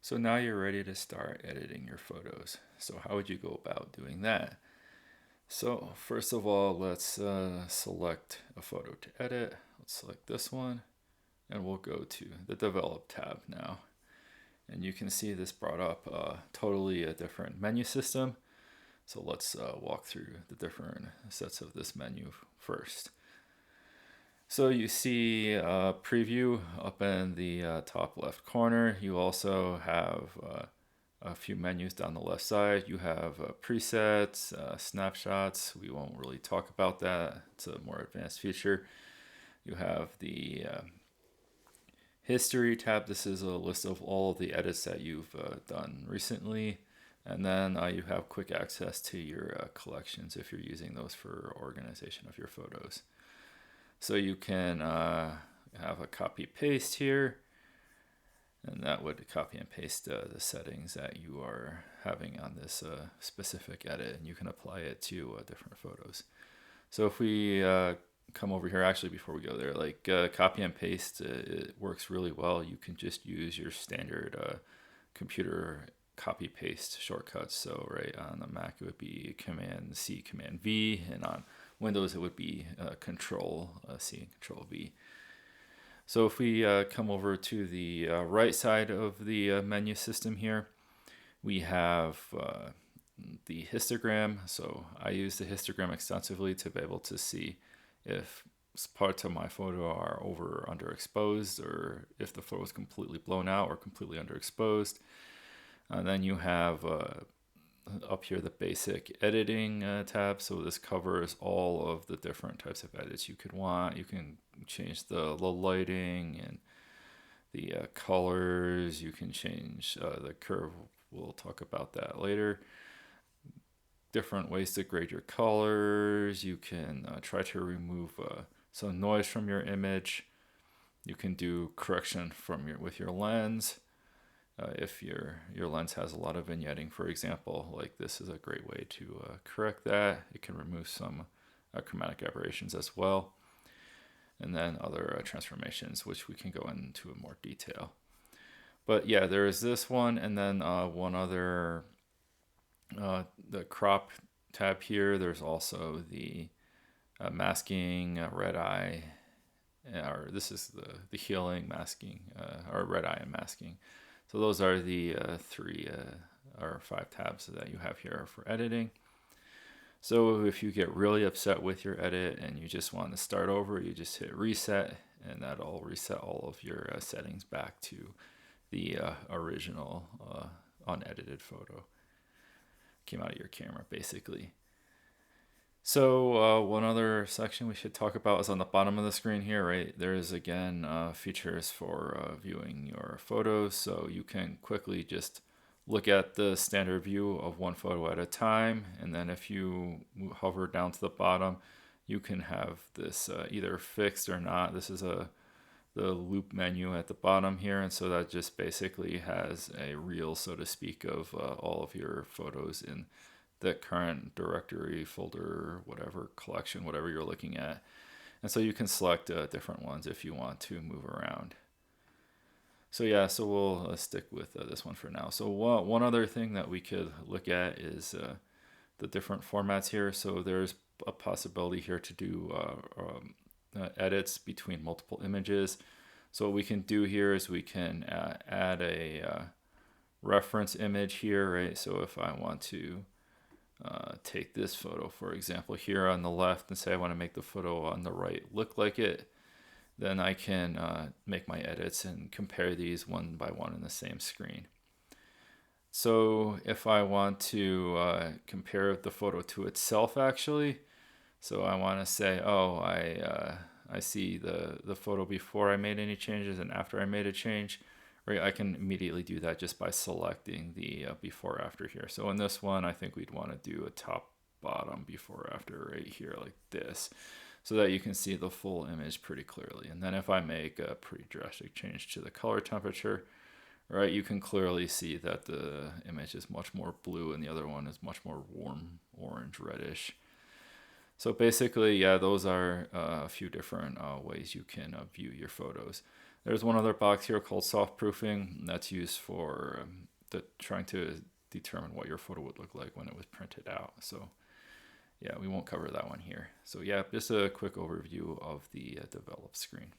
So now you're ready to start editing your photos. So how would you go about doing that? So first of all, let's select a photo to edit. Let's select this one and we'll go to the Develop tab now. And you can see this brought up totally a different menu system. So let's walk through the different sets of this menu first. So you see preview up in the top left corner. You also have a few menus down the left side. You have presets, snapshots. We won't really talk about that. It's a more advanced feature. You have the history tab. This is a list of all of the edits that you've done recently. And then you have quick access to your collections if you're using those for organization of your photos. So you can have a copy paste here, and that would copy and paste the settings that you are having on this specific edit, and you can apply it to different photos. So if we come over here, actually before we go there, like copy and paste, it works really well. You can just use your standard computer copy paste shortcuts. So right on the Mac it would be Command C, Command V, and on Windows it would be Control C and Control V. So if we come over to the right side of the menu system here, we have the histogram. So I use the histogram extensively to be able to see if parts of my photo are over or underexposed, or if the photo is completely blown out or completely underexposed. And then you have up here the basic editing tab. So this covers all of the different types of edits you could want. You can change the lighting and the colors. You can change the curve. We'll talk about that later. Different ways to grade your colors. You can try to remove some noise from your image. You can do correction with your lens. If your lens has a lot of vignetting, for example, like this is a great way to correct that. It can remove some chromatic aberrations as well. And then other transformations, which we can go into in more detail. But yeah, there is this one, and then one other, the crop tab here. There's also the masking, red eye, or this is the healing, masking, or red eye and masking. So those are the three or five tabs that you have here for editing. So if you get really upset with your edit and you just want to start over, you just hit reset, and that'll reset all of your settings back to the original unedited photo. Came out of your camera, basically. So one other section we should talk about is on the bottom of the screen here, right? There is again features for viewing your photos, so you can quickly just look at the standard view of one photo at a time, and then if you hover down to the bottom, you can have this either fixed or not. This is the loop menu at the bottom here, and so that just basically has a reel, so to speak, of all of your photos in the current directory, folder, whatever, collection, whatever you're looking at. And so you can select different ones if you want to move around. So yeah, so we'll stick with this one for now. So one other thing that we could look at is the different formats here. So there's a possibility here to do edits between multiple images. So what we can do here is we can add a reference image here, right? So if I want to take this photo, for example, here on the left, and say I want to make the photo on the right look like it, then I can make my edits and compare these one by one in the same screen. So if I want to compare the photo to itself, actually, so I want to say, oh, I see the photo before I made any changes and after I made a change, right? I can immediately do that just by selecting the before after here. So in this one, I think we'd want to do a top bottom before after right here like this, so that you can see the full image pretty clearly. And then if I make a pretty drastic change to the color temperature, right, you can clearly see that the image is much more blue and the other one is much more warm orange reddish. So basically, yeah, those are a few different ways you can view your photos. There's one other box here called soft proofing. That's used for trying to determine what your photo would look like when it was printed out. So yeah, we won't cover that one here. So yeah, just a quick overview of the develop screen.